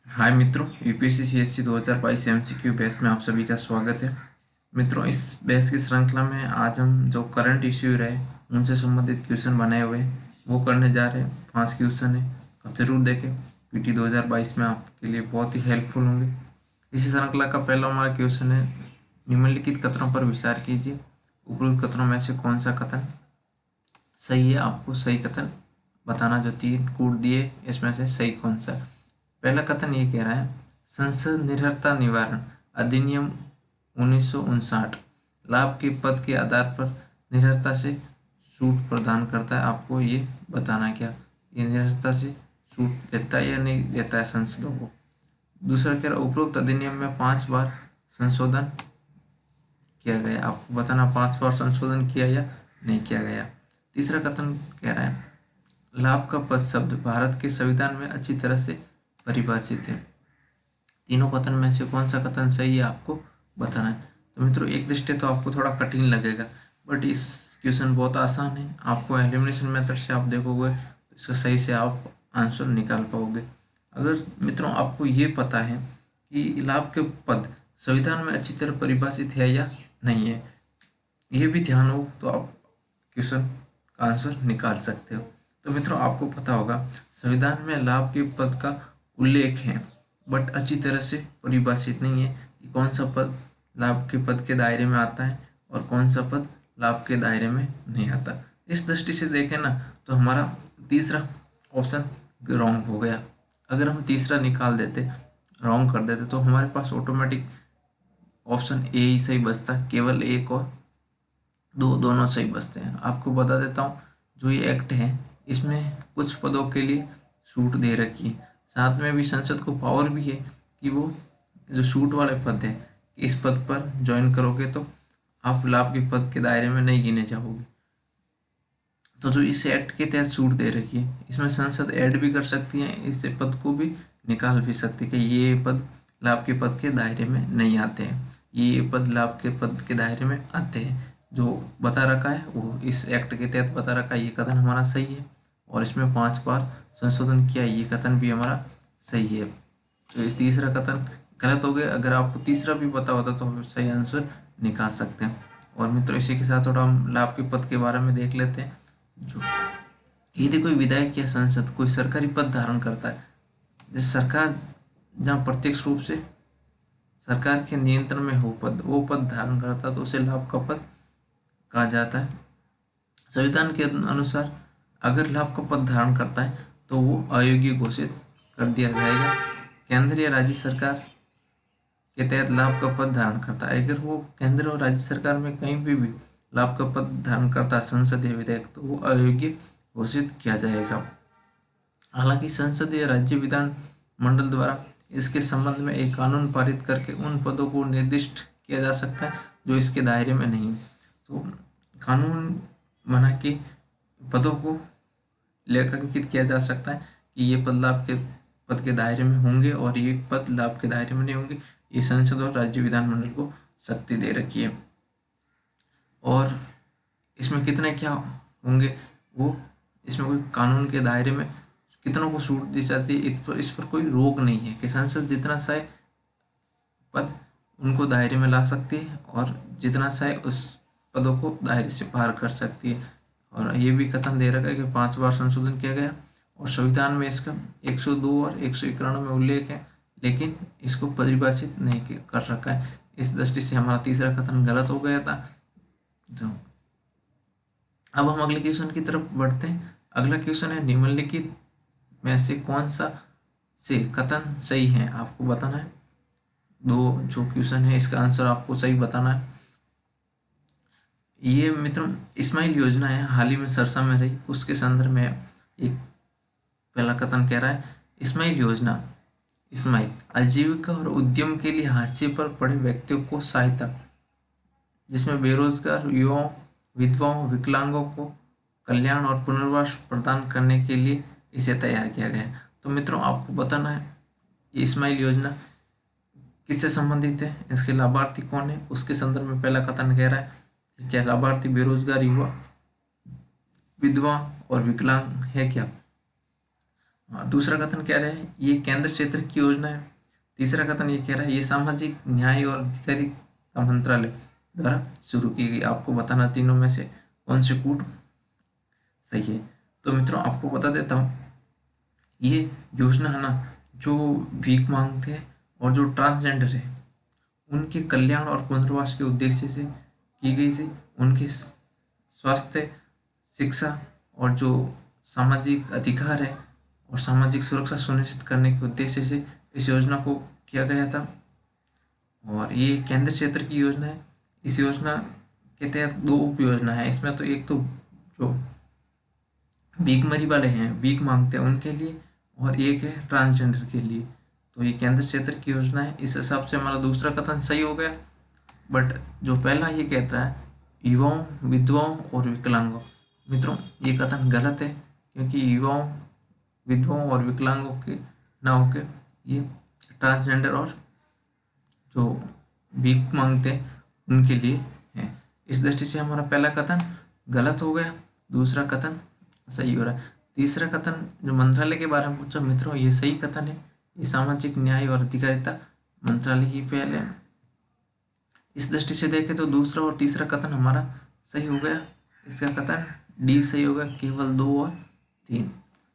हाय मित्रों, UPSC CSC 2022 MCQ batch में आप सभी का स्वागत है। मित्रों, इस बैच की श्रृंखला में आज हम जो करंट इश्यू रहे उनसे संबंधित क्वेश्चन बनाए हुए हैं वो करने जा रहे हैं। 5 क्वेश्चन है, आप जरूर देखें। पीटी 2022 में आपके लिए बहुत ही हेल्पफुल होंगे। इसी श्रृंखला का पहला हमारा क्वेश्चन है, निम्नलिखित कथनों पर विचार कीजिए। उपरोक्त कथनों में से कौन सा कथन सही है? आपको सही कथन बताना। जो 3 कूट दिए इसमें से सही कौन सा? पहला कथन ये कह रहा है, संसद निर्भरता निवारण अधिनियम 1959 लाभ के पद के आधार पर निर्भरता से छूट प्रदान करता है। आपको ये बताना क्या ये निर्भरता से छूट देता है या नहीं देता है संसदों को। दूसरा कह रहा है, उपरोक्त अधिनियम में 5 बार संशोधन किया गया। आपको बताना 5 बार संशोधन किया या नहीं किया गया। तीसरा कथन कह रहा है, लाभ का पद शब्द भारत के संविधान में अच्छी तरह से परिभाषित है। तीनों कथन में से कौन सा कथन सही है आपको बताना है। तो मित्रों, एक दृष्टि तो आपको थोड़ा कठिन लगेगा, बट इस क्वेश्चन बहुत आसान है। आपको एलिमिनेशन मेथड से आप देखोगे तो इसका सही से आप आंसर निकाल पाओगे। अगर मित्रों आपको ये पता है कि लाभ के पद संविधान में अच्छी तरह परिभाषित है या नहीं है, ये भी ध्यान हो तो आप क्वेश्चन का आंसर निकाल सकते हो। तो मित्रों, आपको पता होगा संविधान में लाभ के पद का उल्लेख है, बट अच्छी तरह से परिभाषित नहीं है कि कौन सा पद लाभ के पद के दायरे में आता है और कौन सा पद लाभ के दायरे में नहीं आता। इस दृष्टि से देखें ना तो हमारा तीसरा ऑप्शन रॉन्ग हो गया। अगर हम तीसरा निकाल देते, रॉन्ग कर देते, तो हमारे पास ऑटोमेटिक ऑप्शन ए ही सही बचता। केवल एक और दो दोनों सही बचते हैं। आपको बता देता हूँ, जो ये एक्ट है इसमें कुछ पदों के लिए छूट दे रखी है। साथ में भी संसद को पावर भी है कि वो जो छूट वाले पद है, इस पद पर ज्वाइन करोगे तो आप लाभ के पद के दायरे में नहीं गिने जाओगे। तो जो इस एक्ट के तहत छूट दे रखी है, इसमें संसद ऐड भी कर सकती है, इस पद को भी निकाल भी सकती है कि ये पद लाभ के पद के दायरे में नहीं आते हैं, ये पद लाभ के पद के दायरे में आते हैं। जो बता रखा है वो इस एक्ट के तहत बता रखा है, ये कथन हमारा सही है। और इसमें 5 बार संशोधन किया, ये कथन भी हमारा सही है। तो इस तीसरा कथन गलत हो गया। अगर आपको तीसरा भी पता होता तो हम सही आंसर निकाल सकते हैं। और मित्रों, इसी के साथ थोड़ा हम लाभ के पद के बारे में देख लेते हैं। जो यदि कोई विधायक या सांसद कोई सरकारी पद धारण करता है, जैसे सरकार जहाँ प्रत्यक्ष रूप से सरकार के नियंत्रण में हो पद, वो पद धारण करता है तो उसे लाभ का पद कहा जाता है। संविधान के अनुसार अगर लाभ का पद धारण करता है तो वो अयोग्य घोषित कर दिया जाएगा। केंद्र या राज्य सरकार के तहत लाभ का पद धारण करता है, अगर वो केंद्र और राज्य सरकार में कहीं भी लाभ का पद धारण करता है संसद या विधायक, तो वो अयोग्य घोषित किया जाएगा। हालांकि संसद या राज्य विधान मंडल द्वारा इसके संबंध में एक कानून पारित करके उन पदों को निर्दिष्ट किया जा सकता है जो इसके दायरे में नहीं। तो कानून बना के पदों को लेखांकित किया जा सकता है कि ये पद लाभ के पद के दायरे में होंगे और ये पद लाभ के दायरे में नहीं होंगे। ये संसद और राज्य विधानमंडल को शक्ति दे रखी है। और इसमें कितने क्या होंगे, वो इसमें कोई कानून के दायरे में कितनों को छूट दी जाती है, इस पर कोई रोक नहीं है कि संसद जितना चाहे पद उनको दायरे में ला सकती है और जितना चाहे उस पदों को दायरे से बाहर कर सकती है। और ये भी कथन दे रखा है कि 5 बार संशोधन किया गया और संविधान में इसका 102 और 191 में उल्लेख है, लेकिन इसको परिभाषित नहीं कर रखा है। इस दृष्टि से हमारा तीसरा कथन गलत हो गया था। तो अब हम अगले क्वेश्चन की तरफ बढ़ते हैं। अगला क्वेश्चन है, निम्नलिखित में से कौन सा से कथन सही है? आपको बताना है। दो जो क्वेश्चन है इसका आंसर आपको सही बताना है। ये मित्रों इस्माइल योजना है, हाल ही में चर्चा में रही, उसके संदर्भ में एक पहला कथन कह रहा है, इस्माइल योजना इस्माइल आजीविका और उद्यम के लिए हाशिए पर पड़े व्यक्तियों को सहायता, जिसमें बेरोजगार युवाओं, विधवाओं, विकलांगों को कल्याण और पुनर्वास प्रदान करने के लिए इसे तैयार किया गया है। तो मित्रों आपको बताना है ये इस्माइल योजना किससे संबंधित है, इसके लाभार्थी कौन है। उसके संदर्भ में पहला कथन कह रहा है कि क्या लाभार्थी बेरोजगार युवा, विधवा और विकलांग है क्या? हाँ, दूसरा कथन क्या रहा है, ये केंद्र क्षेत्र की योजना है। तीसरा कथन ये कह रहा है ये सामाजिक न्याय और अधिकारिता मंत्रालय द्वारा शुरू की गई। आपको बताना तीनों में से कौन से कूट सही है। तो मित्रों आपको बता देता हूँ, ये योजना है ना, जो भीख मांगते हैं और जो ट्रांसजेंडर है उनके कल्याण और पुनर्वास के उद्देश्य से की गई थी। उनके स्वास्थ्य, शिक्षा और जो सामाजिक अधिकार है और सामाजिक सुरक्षा सुनिश्चित करने के उद्देश्य से इस योजना को किया गया था। और ये केंद्र क्षेत्र की योजना है। इस योजना के तहत दो उप योजना है इसमें। तो एक तो जो भीखमरी वाले हैं, भीख मांगते हैं उनके लिए, और एक है ट्रांसजेंडर के लिए। तो ये केंद्र क्षेत्र की योजना है। इस हिसाब से हमारा दूसरा कथन सही हो गया। बट जो पहला ये कहता है युवाओं, विधवाओं और विकलांगों, मित्रों ये कथन गलत है, क्योंकि युवाओं, विधवाओं और विकलांगों के ना होके ये ट्रांसजेंडर और जो भीख मांगते हैं उनके लिए है। इस दृष्टि से हमारा पहला कथन गलत हो गया, दूसरा कथन सही हो रहा है। तीसरा कथन जो मंत्रालय के बारे में पूछा मित्रों, ये सही कथन है। ये सामाजिक न्याय और अधिकारिता मंत्रालय की पहल है। इस दृष्टि से देखें तो दूसरा और तीसरा कथन हमारा सही हो गया। इसका कथन डी सही होगा, केवल 2 और 3।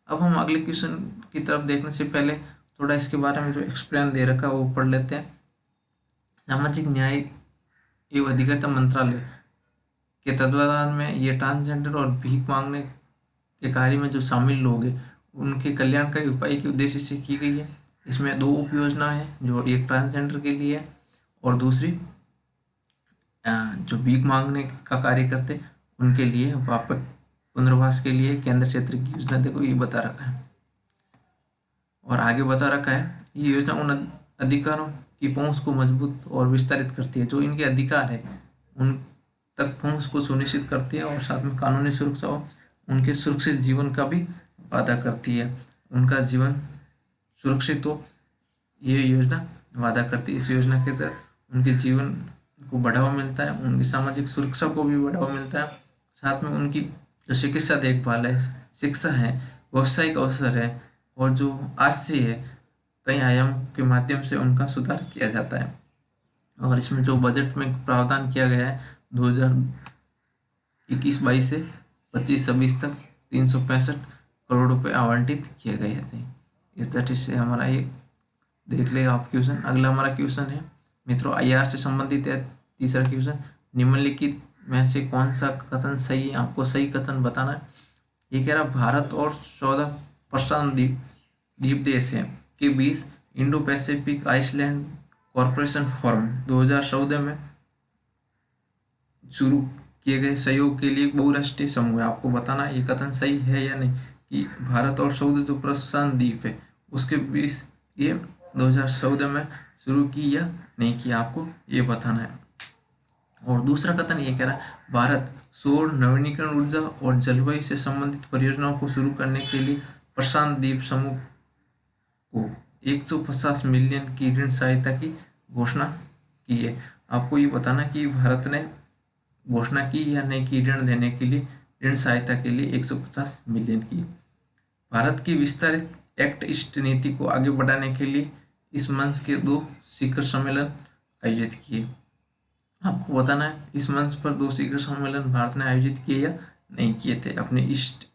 अब हम अगले क्वेश्चन की तरफ देखने से पहले थोड़ा इसके बारे में जो एक्सप्लेन दे रखा है वो पढ़ लेते हैं। सामाजिक न्याय एवं अधिकारिता मंत्रालय के तत्वाधान में ये ट्रांसजेंडर और भीख मांगने के कार्य में जो शामिल लोग हैं उनके कल्याणकारी उपाय के उद्देश्य से की गई है। इसमें 2 उप योजना है, जो एक ट्रांसजेंडर के लिए है और दूसरी जो भीख मांगने का कार्य करते उनके लिए वापस पुनर्वास के लिए केंद्र क्षेत्र की योजना देखो ये बता रखा है। और आगे बता रखा है ये योजना उन अधिकारों की पहुंच को मजबूत और विस्तारित करती है। जो इनके अधिकार है उन तक पहुंच को सुनिश्चित करती है और साथ में कानूनी सुरक्षा और उनके सुरक्षित जीवन का भी वादा करती है। उनका जीवन सुरक्षित हो ये योजना वादा करती है। इस योजना के तहत उनके जीवन को बढ़ावा मिलता है, उनकी सामाजिक सुरक्षा को भी बढ़ावा मिलता है, साथ में उनकी जो चिकित्सा देखभाल है, शिक्षा है, व्यावसायिक अवसर है और जो आश्रय है, कई आयाम के माध्यम से उनका सुधार किया जाता है। और इसमें जो बजट में प्रावधान किया गया है 2021-22 से 25-26 तक 365 करोड़ रुपए आवंटित किए गए थे। इस दृष्टि से हमारा ये देख लेगा आप क्वेश्चन। अगला हमारा क्वेश्चन है मित्रों आईआर से संबंधित है। तीसरा क्वेश्चन, निम्नलिखित में से कौन सा कथन सही है, आपको सही कथन बताना है। ये कह रहा भारत और 14 प्रशांत द्वीप देश है के बीच Indo Pacific island corporation forum 2014 में शुरू किए गए सहयोग के लिए बहुराष्ट्रीय समूह है। आपको बताना ये कथन सही है या नहीं, कि भारत और 14 जो प्रशांत द्वीप है उसके बीच ये 2014 में शुरू की या नहीं की, आपको ये बताना है। और दूसरा कथन ये कह रहा है भारत सौर, नवीनीकरण ऊर्जा और जलवायु से संबंधित परियोजनाओं को शुरू करने के लिए प्रशांत द्वीप समूह को 150 मिलियन की ऋण सहायता की घोषणा की है। आपको ये बताना कि भारत ने घोषणा की या नहीं की ऋण देने के लिए, ऋण सहायता के लिए 150 मिलियन की। भारत की विस्तारित एक्ट ईस्ट नीति को आगे बढ़ाने के लिए इस मंच के 2 शिखर सम्मेलन आयोजित किए। आपको बताना है इस मंच पर 2 शिखर सम्मेलन भारत ने आयोजित किए या नहीं किए थे अपने ईस्ट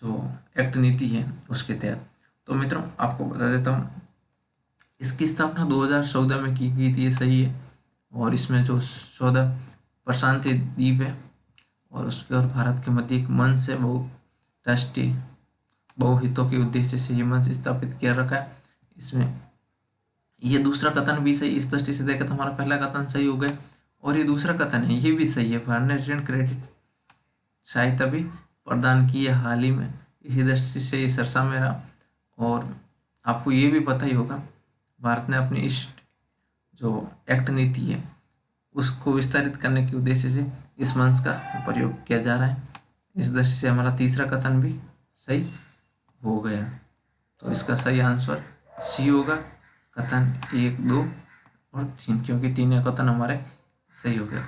जो एक्ट नीति है उसके तहत। तो मित्रों आपको बता देता हूँ इसकी स्थापना 2014 में की गई थी, ये सही है। और इसमें जो 14 प्रशांत द्वीप है और उसके और भारत के मध्य एक मंच है, बहुराष्ट्रीय बहुहितों के उद्देश्य से ये मंच स्थापित किया रखा है। इसमें ये दूसरा कथन भी सही, इस दृष्टि से देखा तो हमारा पहला कथन सही हो गया। और ये दूसरा कथन है ये भी सही है, भारत ने ऋण क्रेडिट सहायता भी प्रदान की है हाल ही में, इसी दृष्टि से ये सरसा में रहा। और आपको ये भी पता ही होगा भारत ने अपनी ईस्ट जो एक्ट नीति है उसको विस्तारित करने के उद्देश्य से इस मंच का प्रयोग किया जा रहा है। इस दृष्टि से हमारा तीसरा कथन भी सही हो गया। तो इसका सही आंसर सी होगा, कथन 1, 2 और 3, क्योंकि 3 कथन हमारे सही हो गया।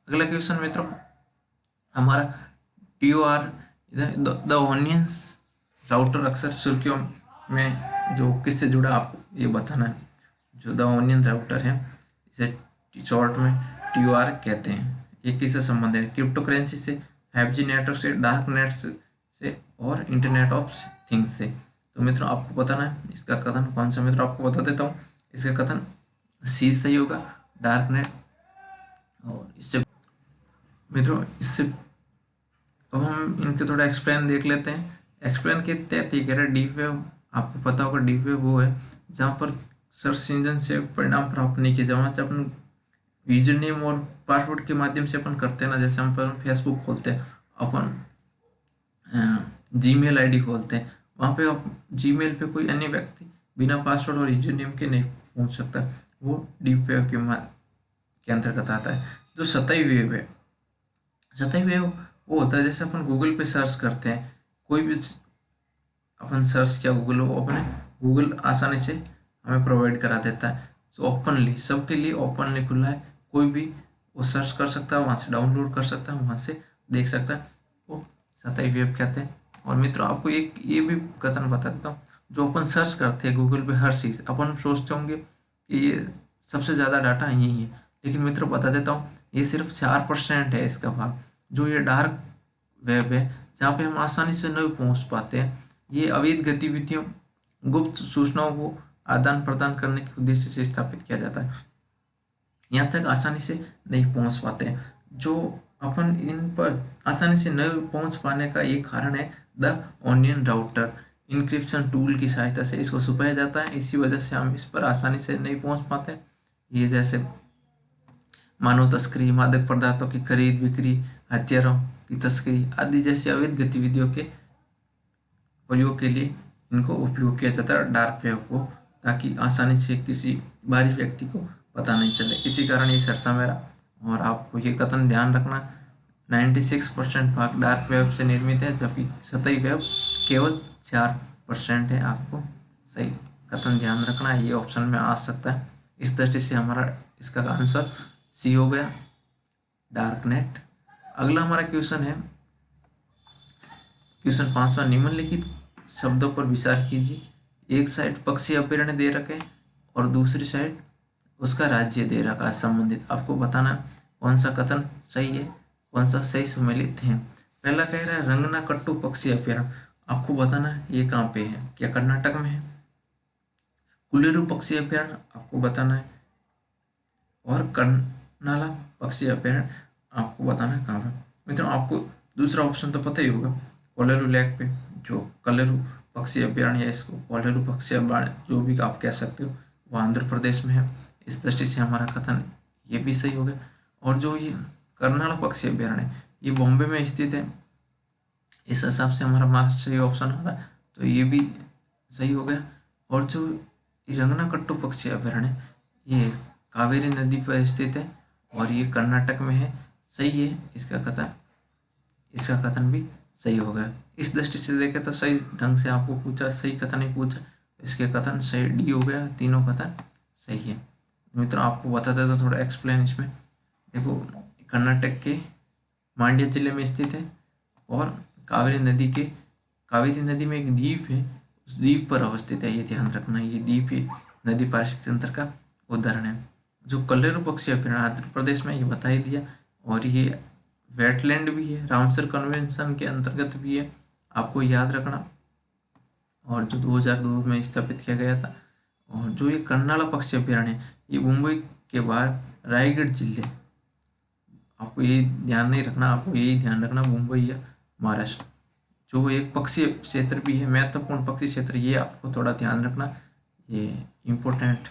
अगला क्वेश्चन मित्रों हमारा TOR द ओनियंस राउटर अक्सर सुर्खियों में जो किससे जुड़ा आपको ये बताना है। जो द ओनियन राउटर है, इसे शॉर्ट में TOR कहते हैं। ये किससे संबंधित है? क्रिप्टो करेंसी से, 5G नेटवर्क से, डार्क नेट से और इंटरनेट ऑफ थिंग्स से। तो मित्रों आपको बताना है इसका कथन कौन सा। मित्रों आपको बता देता हूँ, इसका कथन सी सही होगा, डार्क नेट। और इससे मित्रों इससे अब हम इनके थोड़ा एक्सप्लेन देख लेते हैं। एक्सप्लेन के तहत ये कह रहा है डीप वेब, आपको पता होगा डीप वेब वो है जहाँ पर सर्च इंजन से परिणाम प्राप्त नहीं किया, जहाँ से अपन यूजर नेम और पासवर्ड के माध्यम से अपन करते हैं ना, जैसे हम पर फेसबुक खोलते हैं, अपन जीमेल आईडी खोलते हैं, वहाँ पे आप जीमेल पे कोई अन्य व्यक्ति बिना पासवर्ड और यूजर नेम के नहीं पहुँच सकता। वो डीप वेब के अंतर्गत आता है। जो सतही वेब है, सतही वेब वो होता है जैसे अपन गूगल पे सर्च करते हैं, कोई भी अपन सर्च किया गूगल, वो अपने गूगल आसानी से हमें प्रोवाइड करा देता है। तो ओपनली सबके लिए ओपनली खुला है, कोई भी वो सर्च कर सकता है, वहाँ से डाउनलोड कर सकता है, वहाँ से देख सकता है। वो सतही वेब कहते हैं। और मित्रों आपको एक ये भी कथन बता देता हूँ, जो अपन सर्च करते हैं गूगल पे हर चीज़, अपन सोचते होंगे कि ये सबसे ज़्यादा डाटा यही है, लेकिन मित्रों बता देता हूँ ये सिर्फ 4% है इसका भाग। जो ये डार्क वेब है जहाँ पे हम आसानी से नहीं पहुँच पाते हैं, ये अवैध गतिविधियों, गुप्त सूचनाओं को आदान प्रदान करने के उद्देश्य से स्थापित किया जाता है, यहाँ तक आसानी से नहीं पहुँच पाते हैं। जो अपन इन पर आसानी से नहीं पहुँच पाने का ये कारण है the Onion Router encryption tool की सहायता से इसको छुपाया जाता है, इसी वजह से हम इस पर आसानी से नहीं पहुँच पाते। ये जैसे मानव तस्करी, मादक पदार्थों की खरीद बिक्री, हथियारों की तस्करी आदि जैसी अवैध गतिविधियों के प्रयोग के लिए इनको उपयोग किया जाता है डार्क वेब को, ताकि आसानी से किसी बाहरी व्यक्ति को पता नहीं चले। इसी कारण ये सरसा मेरा। और आपको ये कथन ध्यान रखना, 96% भाग डार्क वेब से निर्मित है, जबकि सतही वेब केवल 4% है। आपको सही कथन ध्यान रखना, ये ऑप्शन में आ सकता है। इस दृष्टि से हमारा इसका आंसर सी हो गया, डार्क नेट। अगला हमारा क्वेश्चन है क्वेश्चन 5वां, निम्नलिखित शब्दों पर विचार कीजिए। एक साइड पक्षी अभ्यारण्य दे रखे और दूसरी साइड उसका राज्य दे रखा है संबंधित। आपको बताना कौन सा कथन सही है, कौन सा सही सम्मिलित है। पहला कह रहा है रंगनाकट्टू पक्षी अभ्यारण्य, आपको बताना है ये कहाँ पे है, क्या कर्नाटक में है। कुलेरू पक्षी अभ्यारण्य आपको बताना है, और कर्नाला पक्षी अभ्यारण्य आपको बताना है कहाँ पे। मित्रों आपको दूसरा ऑप्शन तो पता ही होगा, कोलेरू लेक पे, जो कलेरू पक्षी अभ्यारण्य है, इसको कोलेरू पक्षी अभ्यारण्य जो भी आप कह सकते हो, वो आंध्र प्रदेश में है। इस दृष्टि से हमारा कथन ये भी सही हो गया। और जो ये कर्नाला पक्षी अभ्यारण्य ये बॉम्बे में स्थित है, इस हिसाब से हमारा मार्क्स सही ऑप्शन आ रहा है, तो ये भी सही हो गया। और जो रंगनाकट्टू पक्षी अभ्यारण्य ये कावेरी नदी पर स्थित है और ये कर्नाटक में है, सही है इसका कथन भी सही हो गया। इस दृष्टि से देखें तो सही ढंग से आपको पूछा, सही कथन ही पूछा, इसके कथन सही डी हो गया, तीनों कथन सही है। मित्रों आपको बताते तो थोड़ा एक्सप्लेन इसमें देखो, कर्नाटक के मांड्या जिले में स्थित है और कावेरी नदी में एक द्वीप है, उस द्वीप पर अवस्थित है, ये ध्यान रखना। ये द्वीप है नदी पारिस्थितिक तंत्र का उदाहरण है। जो कलेरू पक्षी अभ्यारण्य आंध्र प्रदेश में, ये बता ही दिया। और ये वेटलैंड भी है, रामसर कन्वेंशन के अंतर्गत भी है, आपको याद रखना। और जो 2002 में स्थापित किया गया था। और जो ये कर्नाला पक्षी अभ्यारण्य ये मुंबई के बाहर रायगढ़ जिले, आपको ये ध्यान नहीं रखना, आपको यही ध्यान रखना मुंबई या महाराष्ट्र। जो एक पक्षी क्षेत्र भी है, महत्वपूर्ण पक्षी क्षेत्र, ये आपको थोड़ा ध्यान रखना। ये इम्पोर्टेंट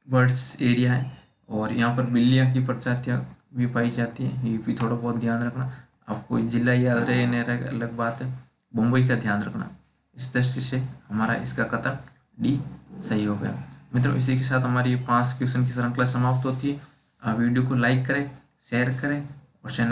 बर्ड्स एरिया है और यहाँ पर बिल्लियाँ की प्रजातियाँ भी पाई जाती हैं, ये भी थोड़ा बहुत ध्यान रखना। आपको जिला याद रहे नहीं रहे अलग बात है, मुंबई का ध्यान रखना। इस दृष्टि से हमारा इसका कथन डी सही हो गया। मित्रों इसी के साथ हमारी 5 क्वेश्चन की श्रृंखला समाप्त होती है। आप वीडियो को लाइक करें, शेयर करें और चैनल